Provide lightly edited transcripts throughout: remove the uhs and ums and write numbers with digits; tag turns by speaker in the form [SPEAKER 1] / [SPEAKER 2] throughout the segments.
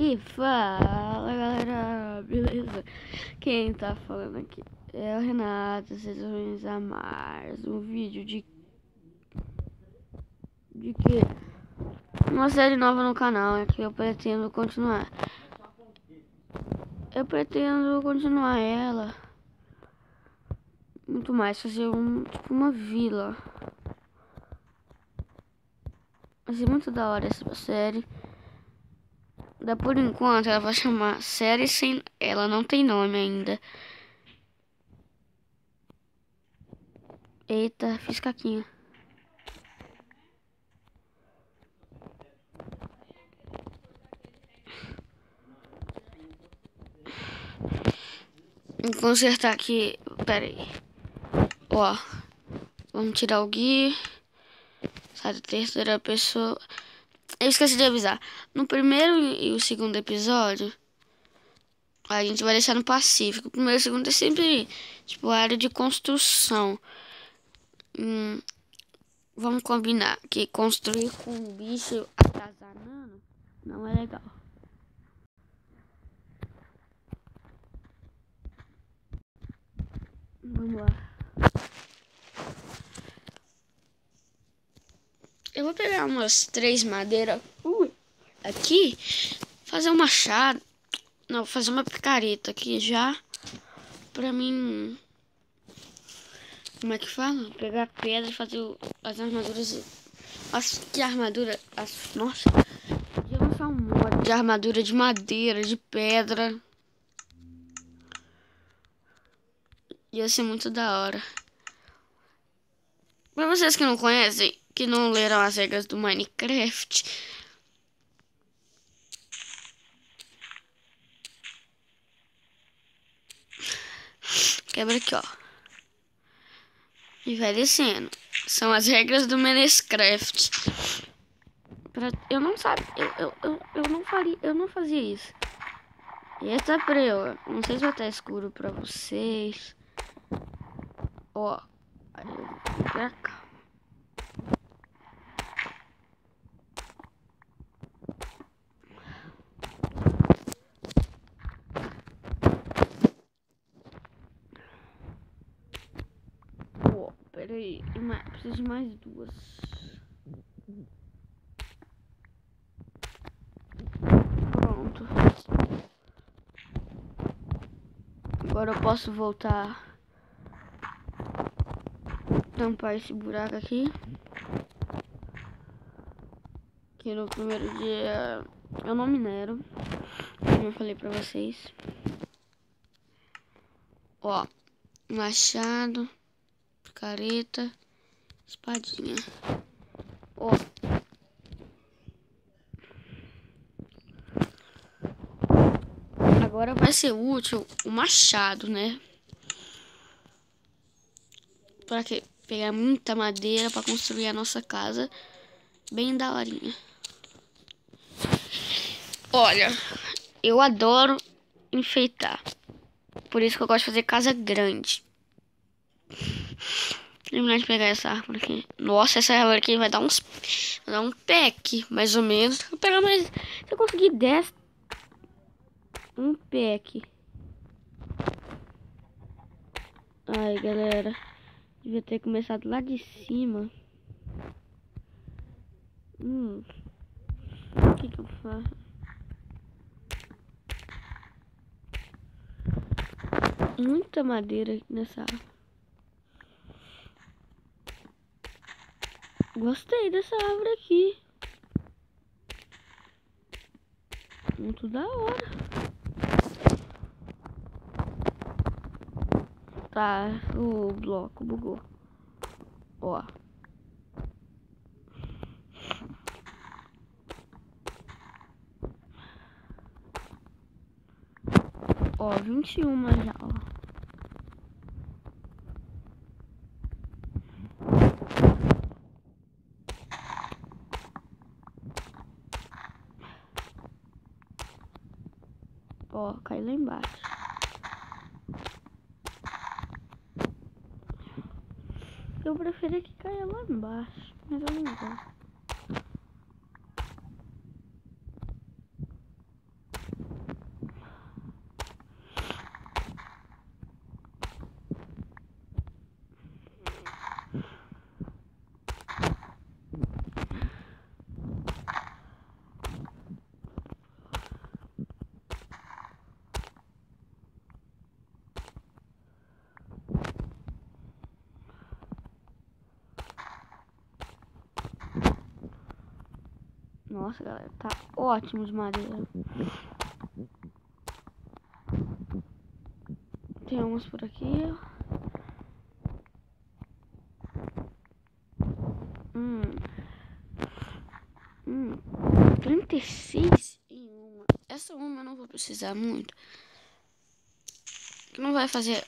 [SPEAKER 1] E fala galera, beleza? Quem tá falando aqui é o Renato, sejam bem-vindos a mais um vídeo de que? Uma série nova no canal, é que eu pretendo continuar. Eu pretendo continuar ela. Muito mais, fazer tipo uma vila. Vai ser muito da hora essa série. Por enquanto ela vai chamar série sem... Ela não tem nome ainda. Eita, fiz caquinha. Vou consertar aqui. Pera aí. Ó. Vamos tirar o Gui. Sai da terceira pessoa. Eu esqueci de avisar. No primeiro e o segundo episódio, a gente vai deixar no Pacífico. O primeiro e o segundo é sempre, tipo, a área de construção. Vamos combinar que construir com um bicho atazanando não é legal. Vamos lá. Eu vou pegar umas 3 madeiras aqui, fazer um machado. Não, fazer uma picareta aqui já. Pra mim... Como é que fala? Pegar pedra e fazer as armaduras. Que armadura. Nossa. Podia lançar um mod de armadura de madeira, de pedra. Ia ser muito da hora. Pra vocês que não conhecem, que não leram as regras do Minecraft, quebra aqui, ó. E vai descendo. São as regras do Minecraft. Eu não sabia. Eu não fazia isso. E essa prela. Não sei se vai estar escuro pra vocês. Ó. Aí eu vou pra cá. Ó, pera aí. Preciso de mais 2. Pronto. Agora eu posso voltar. Tampar esse buraco aqui. Que no primeiro dia eu não minero, como eu falei pra vocês. Ó, machado, careta, espadinha. Ó. Agora vai ser útil o machado, né? Pra quê? Pegar muita madeira pra construir a nossa casa bem daorinha. Olha, eu adoro enfeitar. Por isso que eu gosto de fazer casa grande. Terminar de pegar essa árvore aqui. Nossa, essa árvore aqui vai dar um pack, mais ou menos. Vou pegar mais... Se eu conseguir 10... Um pack. Ai, galera. Devia ter começado lá de cima. O que eu faço? Muita madeira nessa árvore. Gostei dessa árvore aqui. Muito da hora. Tá, o bloco bugou. Ó. Ó, 21 já, ó. Ó, cai lá embaixo. Eu prefiro que caia lá embaixo, mas eu não gosto. Nossa, galera, tá ótimo de madeira. Tem umas por aqui. 36 em uma. Essa uma eu não vou precisar muito. Não vai fazer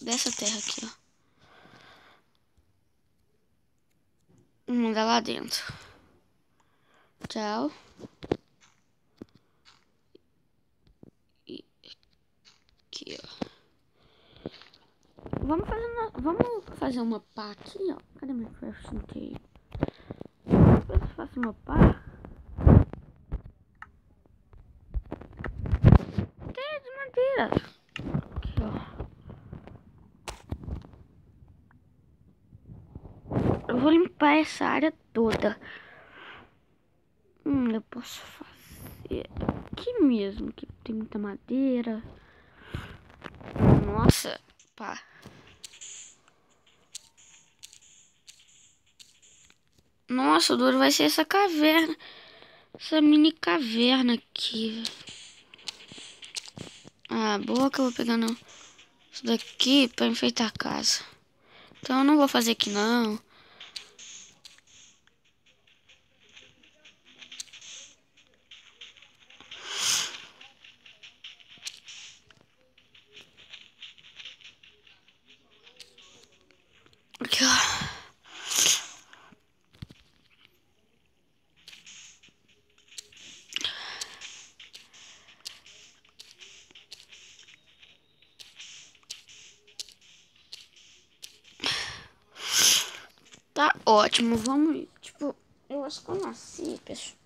[SPEAKER 1] dessa terra aqui, ó. Vou mandar lá dentro. Tchau. E aqui, ó. Vamos fazer uma pá aqui, ó. Cadê meu crafting table? Eu faço uma pá. Tem de madeira. Aqui, ó. Eu vou limpar essa área toda. Eu posso fazer aqui mesmo, que tem muita madeira. Nossa, pá. Nossa, o duro vai ser essa caverna. Essa mini caverna aqui. Ah, boa que eu vou pegar isso daqui pra enfeitar a casa. Então eu não vou fazer aqui não. Aqui, ó. Tá ótimo, vamos, tipo, eu acho que eu nasci, pessoal.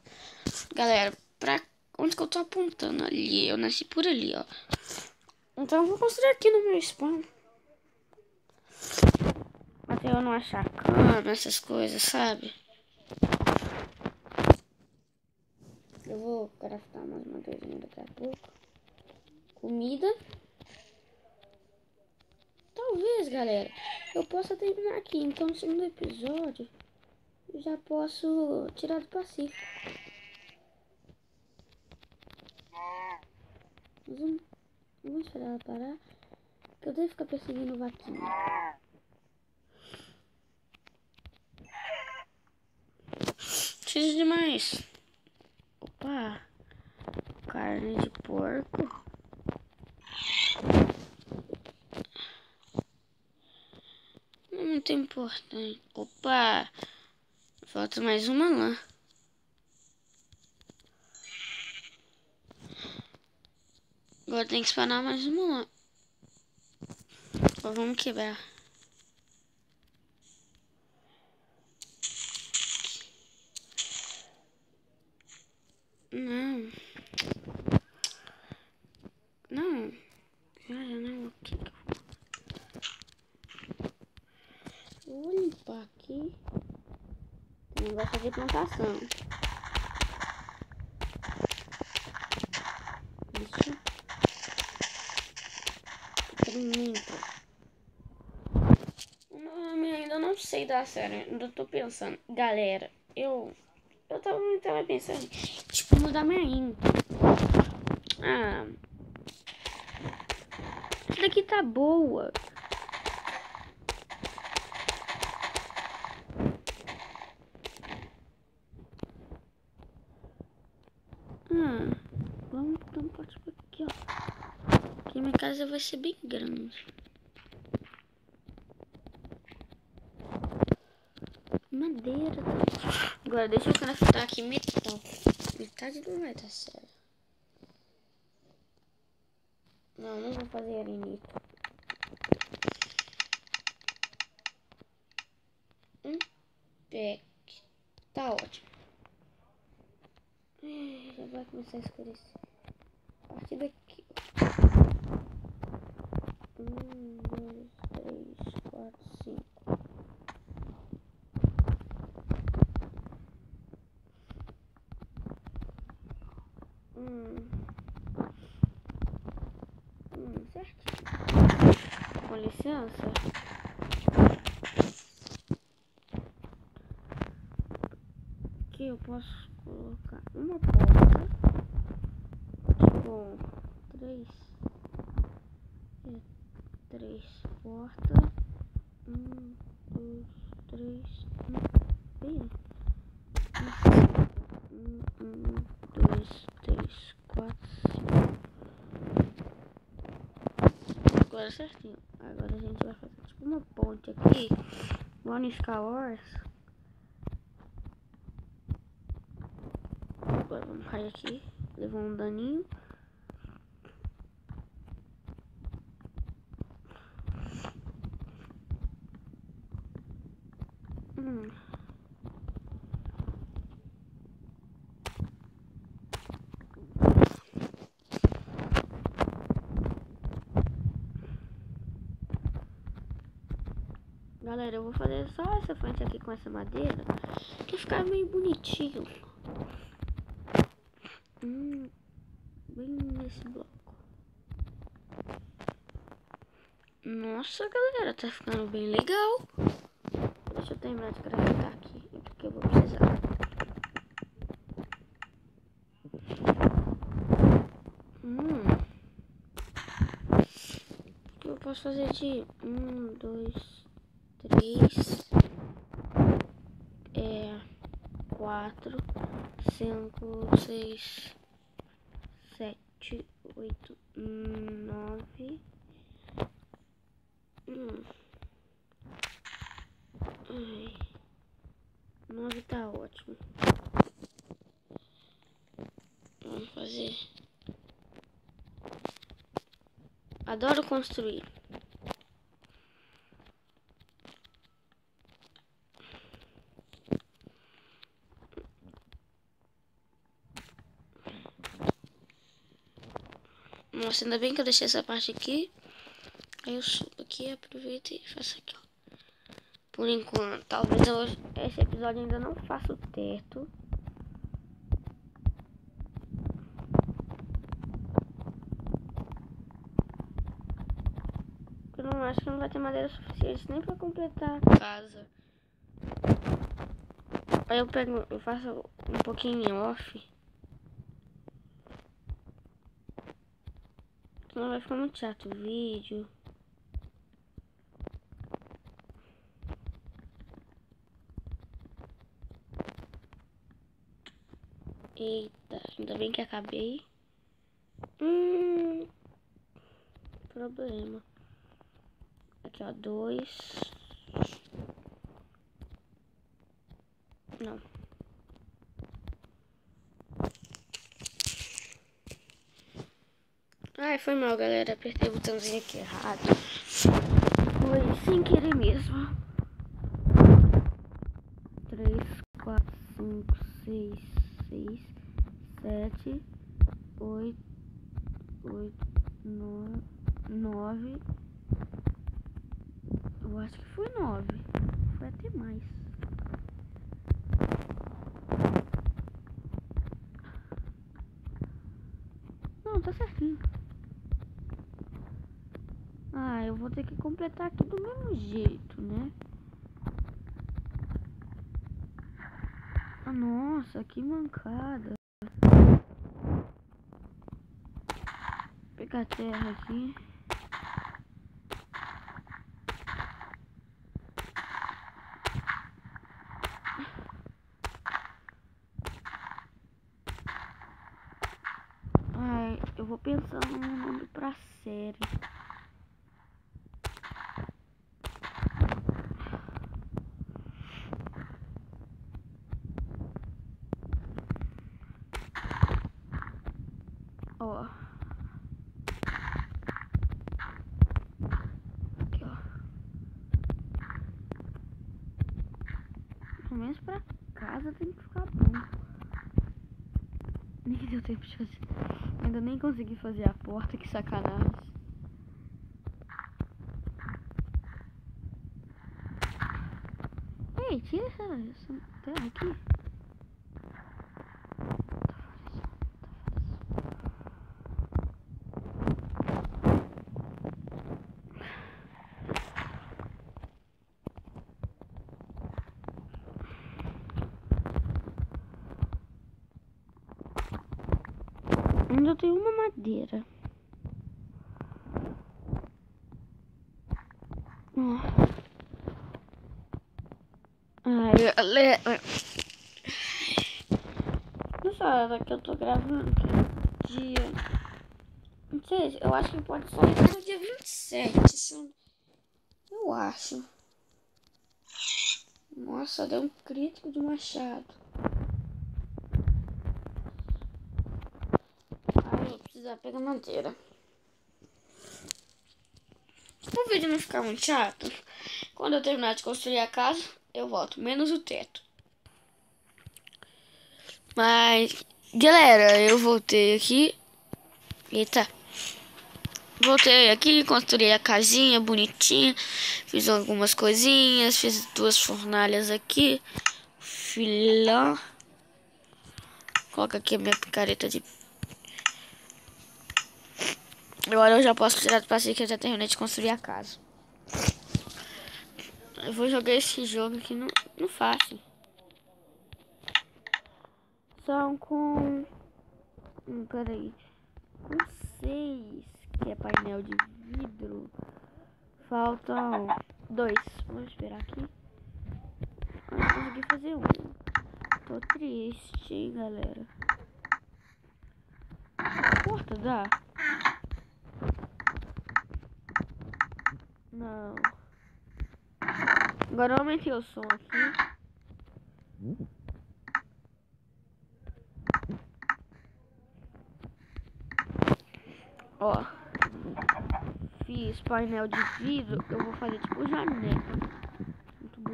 [SPEAKER 1] Galera, pra onde que eu tô apontando ali? Eu nasci por ali, ó. Então eu vou construir aqui no meu spawn. Até eu não achar cama, essas coisas, sabe? Eu vou craftar umas madeirinhas daqui a pouco. Comida. Talvez, galera, eu possa terminar aqui. Então no segundo episódio eu já posso tirar do Pacífico. Vamos esperar ela parar. Que eu devo ficar perseguindo vaquinha. Preciso de mais. Opa. Carne de porco. Não é muito importante. Opa. Falta mais uma lá. Agora tem que spawnar mais uma lá. Ó, vamos quebrar. Não. Não. Já não. O que eu vou limpar aqui. Não vai fazer plantação. Isso. Experimenta. Eu ainda não sei dar sério. Ainda tô pensando. Galera, eu tava pensando, tipo, mudar minha intro. Ah. Essa daqui tá boa. Vamos dar um pote aqui, ó. Aqui minha casa vai ser bem grande. Madeira. Agora deixa eu craftar aqui metal. Metade não vai dar certo. Não vou fazer arenito. Pack. Tá ótimo. Já vai começar a escurecer. A partir daqui. 1, 2, 3, 4, 5. Certinho. Com licença. aqui eu posso colocar uma porta. Tipo, três portas. 2, 3, bem. 2, 3, 4, 5. Agora certinho. Agora a gente vai fazer tipo uma ponte aqui. Igual no Star Wars. Agora vamos cair aqui. Levou um daninho. Galera, eu vou fazer só essa frente aqui com essa madeira, que ficar meio bonitinho. Bem nesse bloco. Nossa, galera, tá ficando bem legal. Deixa eu terminar de grafitar aqui, porque eu vou precisar. O que eu posso fazer de 1, 2, 3, 4, 5, 6, 7, 8, 9. 9 tá ótimo. Vamos fazer. Adoro construir. Nossa, ainda bem que eu deixei essa parte aqui. Aí eu subo aqui, aproveito e faço aqui, ó. Por enquanto, talvez esse episódio ainda não faça o teto. Eu não acho que não vai ter madeira suficiente nem pra completar a casa. Aí eu faço um pouquinho em off. Senão vai ficar muito chato o vídeo. Eita, ainda bem que acabei. Problema. Aqui, ó, 2. Não. Ai, foi mal, galera. Apertei o botãozinho aqui errado. Foi sem querer mesmo. 3, 4, 5, 6, 7, 8, 9. Eu acho que foi 9. Foi até mais. Não, tá certinho. Ah, eu vou ter que completar aqui do mesmo jeito, né? Ah, nossa, que mancada. Vou pegar a terra aqui. Ai, eu vou pensar num nome pra série. Ó. Aqui, ó. Pelo menos pra casa tem que ficar bom. Nem deu tempo de fazer. Ainda nem consegui fazer a porta, que sacanagem. Ei, tira essa terra aqui. Ainda tem uma madeira. Ai, galera. Nessa hora que eu tô gravando, que dia... Não sei, eu acho que pode sair no dia 27. Eu acho. Nossa, deu um crítico de machado. Ai, eu vou precisar pegar madeira. Se o vídeo não ficar muito chato, quando eu terminar de construir a casa, eu volto. Menos o teto. Mas, galera, eu voltei aqui. Eita. Voltei aqui, construí a casinha bonitinha. Fiz algumas coisinhas. Fiz 2 fornalhas aqui. Filão. Coloca aqui a minha picareta de... Agora eu já posso tirar do passeio que eu já terminei de construir a casa. Eu vou jogar esse jogo aqui no fácil. São com... peraí. Com 6, que é painel de vidro. Faltam 2. Vamos esperar aqui. Eu não consegui fazer um. Tô triste, hein, galera. Porta, dá? Não. Agora eu aumentei o som aqui. Ó. Fiz painel de vidro. Eu vou fazer tipo janela. Muito bom.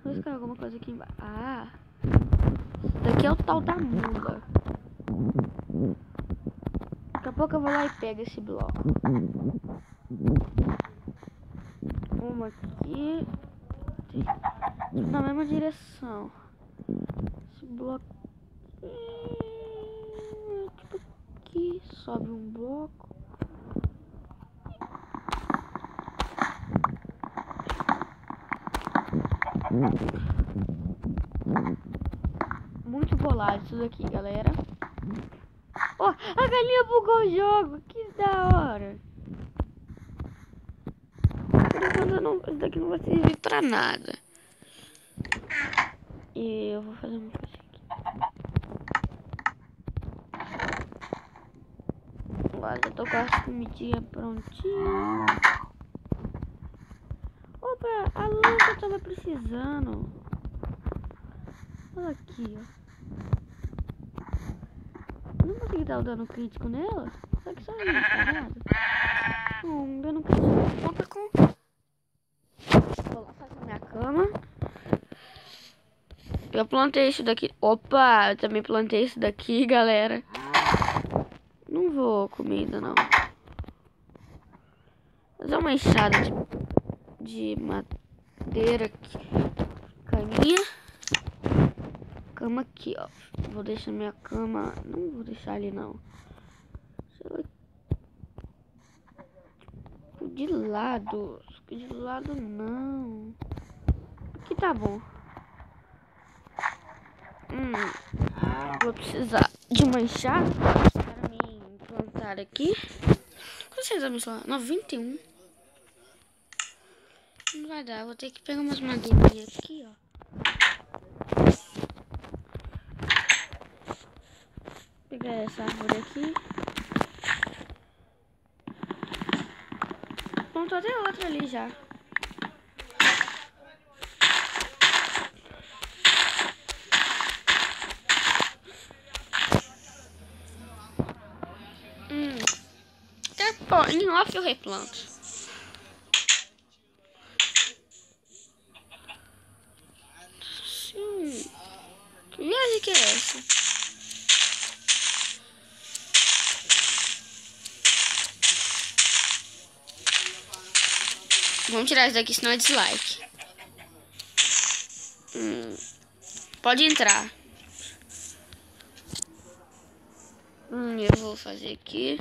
[SPEAKER 1] Vou escrever alguma coisa aqui embaixo. Ah. Daqui é o tal da mula. Daqui a pouco eu vou lá e pego esse bloco. Uma aqui. Na mesma direção. Esse bloco. Tipo aqui. Sobe um bloco. Muito bolado isso daqui, galera. Ó, a galinha bugou o jogo. Que da hora. Por enquanto isso daqui não vai servir pra nada. E eu vou fazer uma coisa aqui. Agora eu tô com as comidinhas prontinhas. Opa, a lança eu tava precisando. Olha aqui, ó. Eu não consegui dar o dano crítico nela. Só que só ele disparado. Dano crítico. Conta com... Vou lá fazer minha cama. Eu plantei isso daqui. Opa, eu também plantei isso daqui, galera. Não vou comer ainda, não. Fazer uma enxada de madeira aqui. Caminha. Cama aqui, ó. Vou deixar minha cama... Não vou deixar ali, não. De lado. De lado, não. Aqui tá bom. Vou precisar de uma enxada para me plantar aqui. Quantos exames lá? 91. Não vai dar. Vou ter que pegar umas madeirinhas aqui, ó. Pegar essa árvore aqui. Plantou até outra ali já. Pô, em off eu replanto. Que viagem que é essa? Vamos tirar isso daqui, senão é dislike. Pode entrar. Eu vou fazer aqui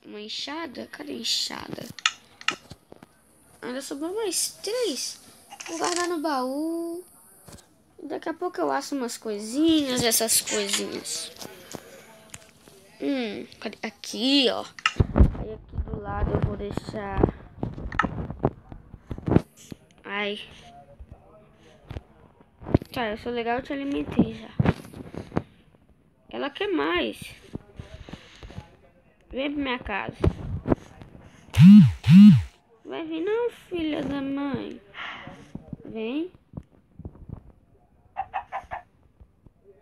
[SPEAKER 1] uma enxada. Cadê a enxada? Ainda sobrou mais 3. Vou guardar no baú. Daqui a pouco eu asso umas coisinhas, essas coisinhas. Aqui, ó. Aí aqui do lado eu vou deixar... Ai. Tá, eu sou legal, eu te alimentei já. Ela quer mais. Vem pra minha casa. Vai vir não, filha da mãe. Vem.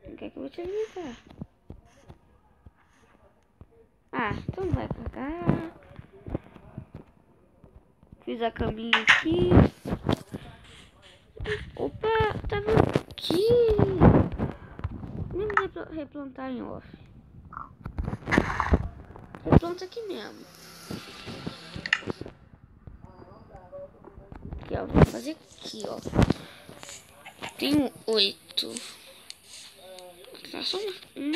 [SPEAKER 1] Não quer que eu vou te alimentar? Ah, então vai pra cá. Fiz a caminha aqui. Opa, tava aqui. Nem vou replantar em off. Replanta aqui mesmo. Aqui, ó. Vou fazer aqui, ó. Tenho 8. Faço 1,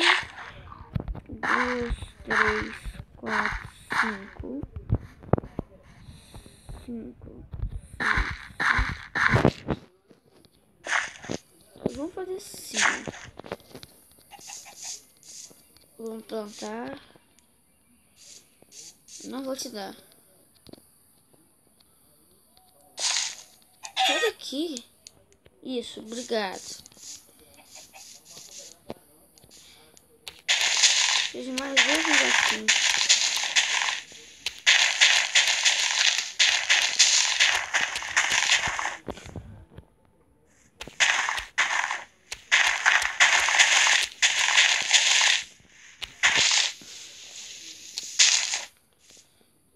[SPEAKER 1] 2, 3, 4, 5. 5, 6, 7. Vamos fazer assim. Vamos plantar. Não vou te dar. Sai daqui. Isso, obrigado. Fiz mais 2 negocinhos.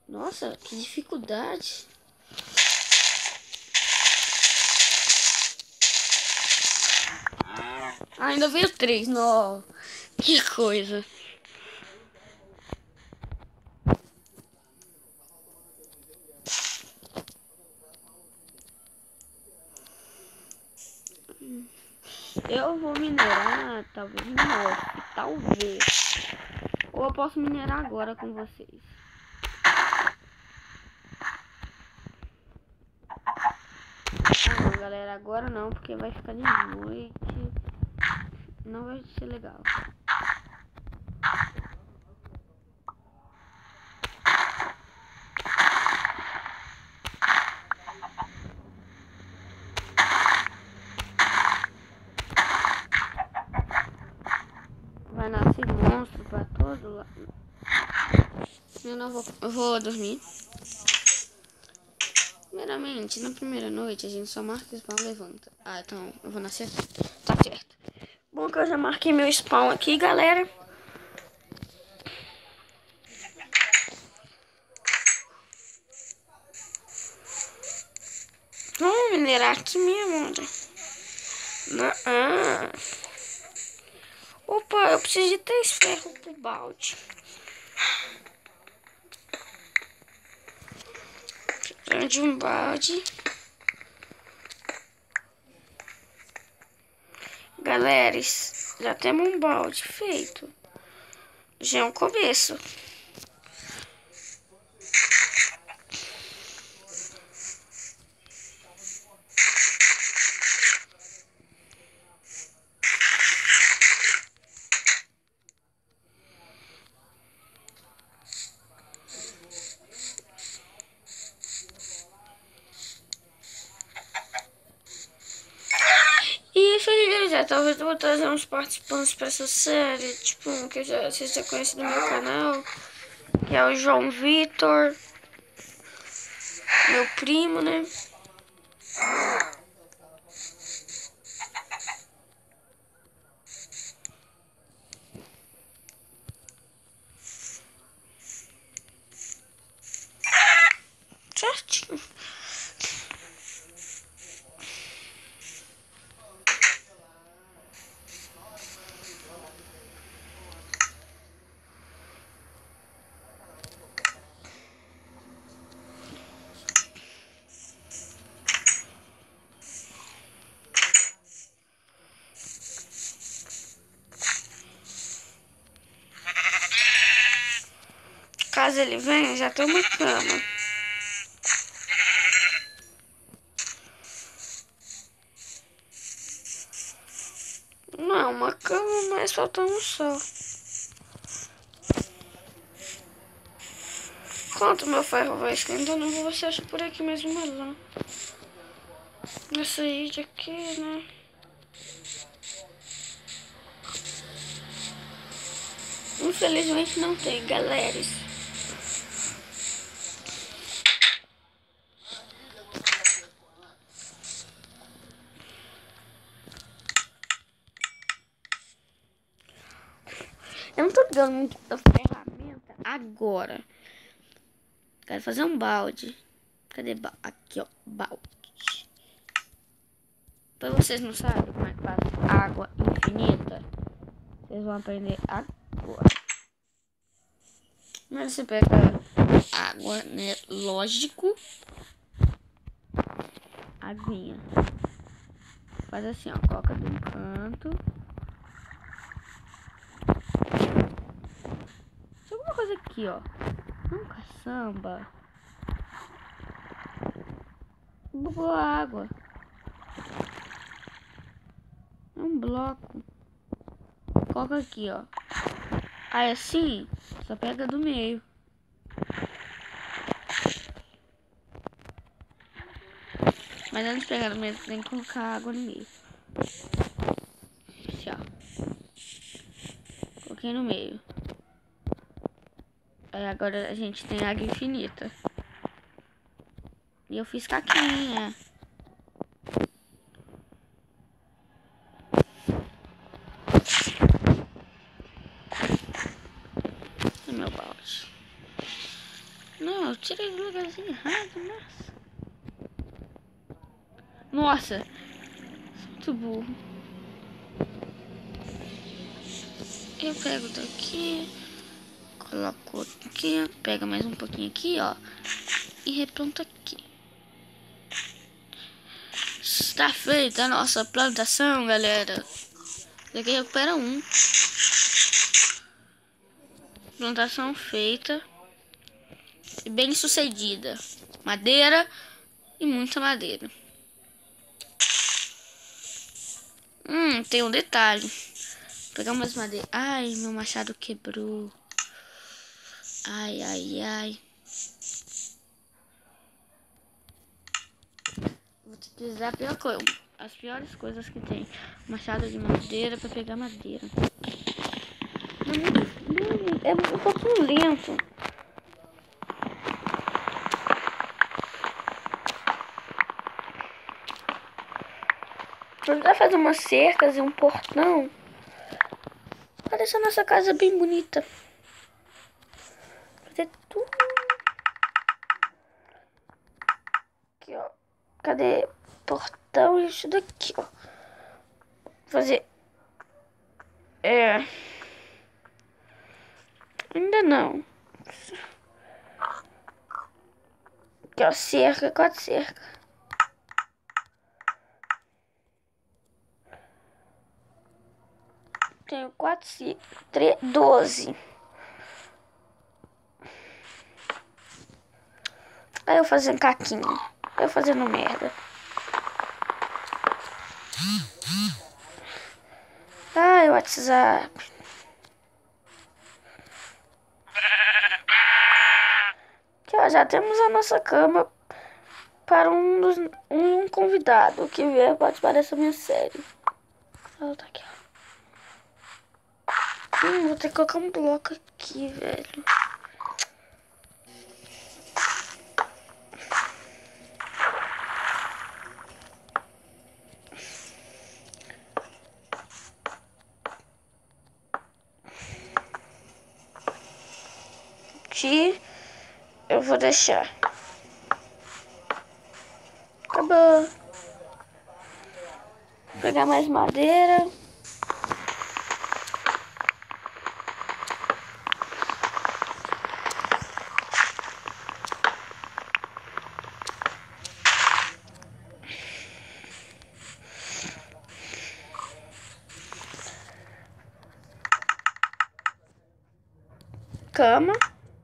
[SPEAKER 1] Nossa, que dificuldade. Ah, ainda veio 3. Não. Que coisa. Eu vou minerar, talvez no off, talvez. Ou eu posso minerar agora com vocês. Não, galera, agora não, porque vai ficar de noite. Não vai ser legal. Vai nascer monstro pra todo lado. Eu vou dormir. Primeiramente, na primeira noite a gente só marca o spawn e levanta. Ah, então eu vou nascer. Tá certo. Bom que eu já marquei meu spawn aqui, galera. Vamos minerar aqui mesmo, André. Opa, eu preciso de 3 ferros pro balde. Preciso de um balde. Galera, já temos um balde feito. Já é um começo. E finalizar, talvez eu vou trazer uns participantes pra essa série, tipo, que vocês já conhecem do meu canal, que é o João Vitor, meu primo, né? Certinho. Caso ele venha, já tem uma cama. uma cama, mas falta um só. Enquanto meu ferro vai esquentando, eu vou ver se acha por aqui mesmo uma lã. Essa ilha aqui, né? Infelizmente não tem, galera. Eu não tô pegando muito da ferramenta agora. Quero fazer um balde. Cadê balde? Aqui, ó, balde. Pra vocês não sabem como é que faz água infinita, vocês vão aprender agora. Primeiro você pega água, né? Lógico. Aguinha. Faz assim, ó. Coloca de um canto. Tem alguma coisa aqui, ó. Um caçamba. Bugou a água. É um bloco. Coloca aqui, ó. Aí assim, só pega do meio. Mas antes de pegar no meio, tem que colocar água no meio. Assim, ó. Coloquei no meio. Aí agora a gente tem água infinita. E eu fiz caquinha. É meu balde. Não, eu tirei do lugarzinho errado, nossa. Muito burro. Eu pego daqui. Coloco aqui. Pega mais um pouquinho aqui, ó. E replanto aqui. Está feita a nossa plantação, galera. Daqui recupera um. Plantação feita. E bem sucedida. Madeira e muita madeira. Tem um detalhe. Vou pegar umas madeiras. Ai, meu machado quebrou. Ai, ai, ai. Vou utilizar a pior coisa. As piores coisas que tem. Machado de madeira pra pegar madeira. É um pouquinho lento. Vou tentar fazer umas cercas e um portão. Pra deixar nossa casa bem bonita. Fazer tudo. Aqui, ó. Cadê? Portão e isso daqui, ó. Fazer. Ainda não. Aqui, ó. Cerca, 4 cercas. Tenho 4, 12. Aí eu fazendo caquinha. Eu fazendo merda. Ai, WhatsApp. Aqui, ó, já temos a nossa cama para um convidado que vier participar dessa minha série. Ela tá aqui, ó. Vou ter que colocar um bloco aqui, velho. Aqui eu vou deixar. Acabou. Vou pegar mais madeira. Cama.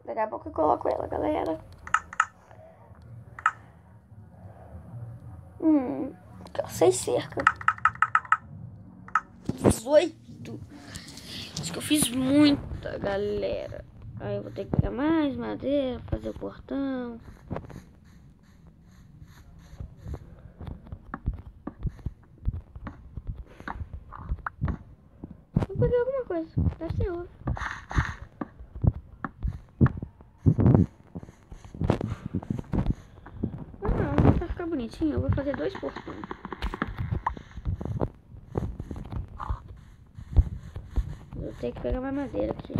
[SPEAKER 1] Daqui a pouco eu coloco ela, galera. Aqui, ó, 6 cercas. 18. Acho que eu fiz muita, galera. Aí eu vou ter que pegar mais madeira, fazer o portão. Vou pegar alguma coisa. Deve ser ovo. Ah, não. Pra ficar bonitinho, eu vou fazer 2 portões. Vou ter que pegar mais madeira aqui.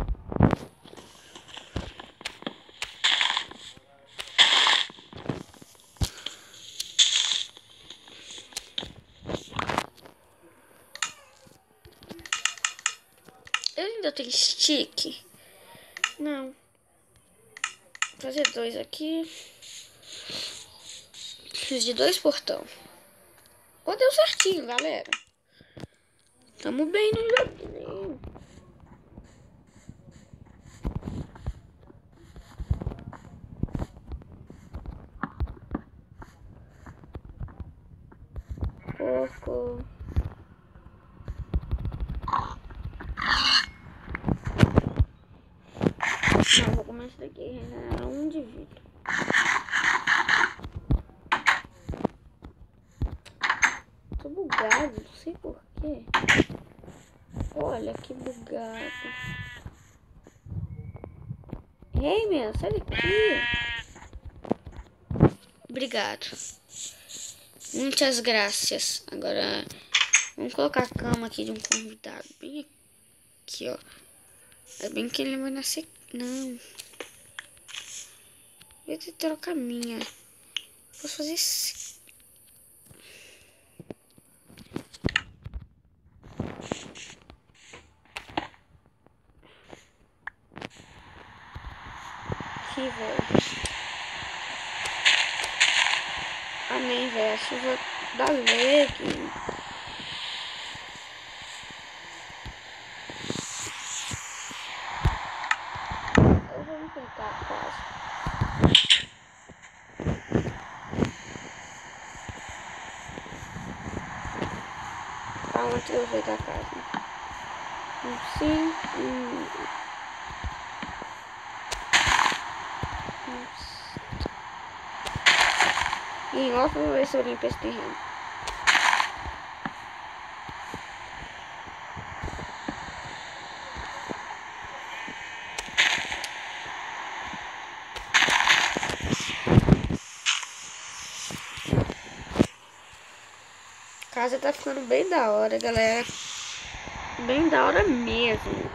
[SPEAKER 1] Eu ainda tenho stick? Não. Vou fazer 2 aqui. Fiz de 2 portão. Ó, deu certinho, galera. Tamo bem no joguinho. Coco. Não, vou começar daqui. Regenerar 1 de vida. Tô bugado, não sei porquê. Olha que bugado. Ei, meu, sai daqui. Obrigado. Muitas graças. Agora, vamos colocar a cama aqui de um convidado. Bem aqui, ó. É bem que ele vai nascer. Não. Eu tenho que trocar a minha. Posso fazer isso. Aqui, velho. Amém, velho. A chuva da legue. Eu vou enfrentar a casa. Calma que eu vou enfrentar a casa. Sim. Em off eu vou ver se eu limpo esse terreno. A casa tá ficando bem da hora, galera. Bem da hora mesmo.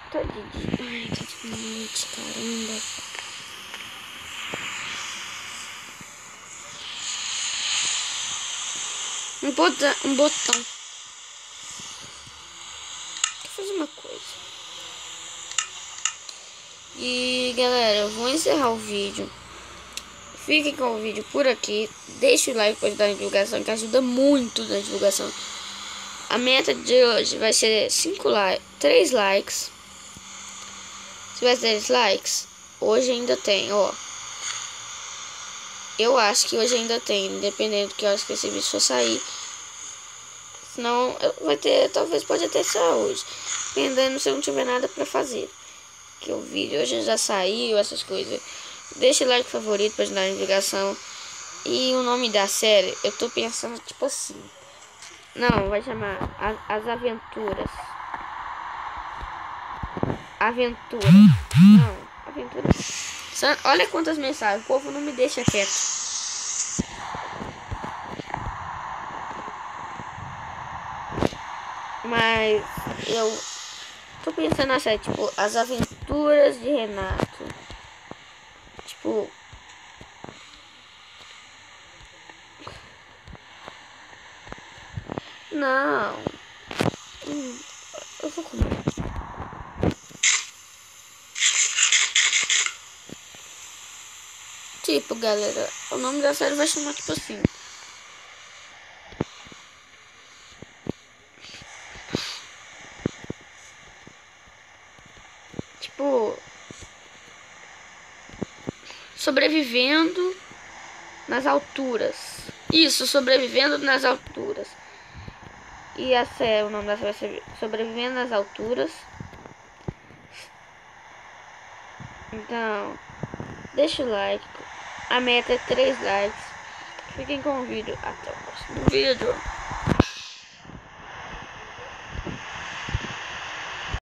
[SPEAKER 1] Tá de dia. Ai, tá de noite, caramba. Um botão. Deixa eu fazer uma coisa. E galera, eu vou encerrar o vídeo. Fiquem com o vídeo por aqui. Deixe o like para ajudar na divulgação, que ajuda muito na divulgação. A meta de hoje vai ser 3 likes. Se tiver 3 likes, hoje ainda tem, ó. Eu acho que hoje ainda tem, dependendo do que horas que esse vídeo for sair. Senão vai ter, talvez pode até sair hoje, dependendo se eu não tiver nada pra fazer. Que o vídeo hoje já saiu, essas coisas. Deixa o like favorito pra ajudar na divulgação. E o nome da série, eu tô pensando tipo assim. Não, vai chamar As Aventuras. Aventura. Não, Aventura. Olha quantas mensagens. O povo não me deixa quieto. Mas eu tô pensando na série, tipo, As Aventuras de Renato. Tipo... Não. Eu vou comer. Tipo, galera, o nome da série vai chamar tipo assim. Tipo... Sobrevivendo nas alturas. Isso, sobrevivendo nas alturas. E a série, o nome da série vai ser Sobrevivendo nas Alturas. Então, deixa o like. A meta é 3 likes. Fiquem com o vídeo. Até o próximo vídeo.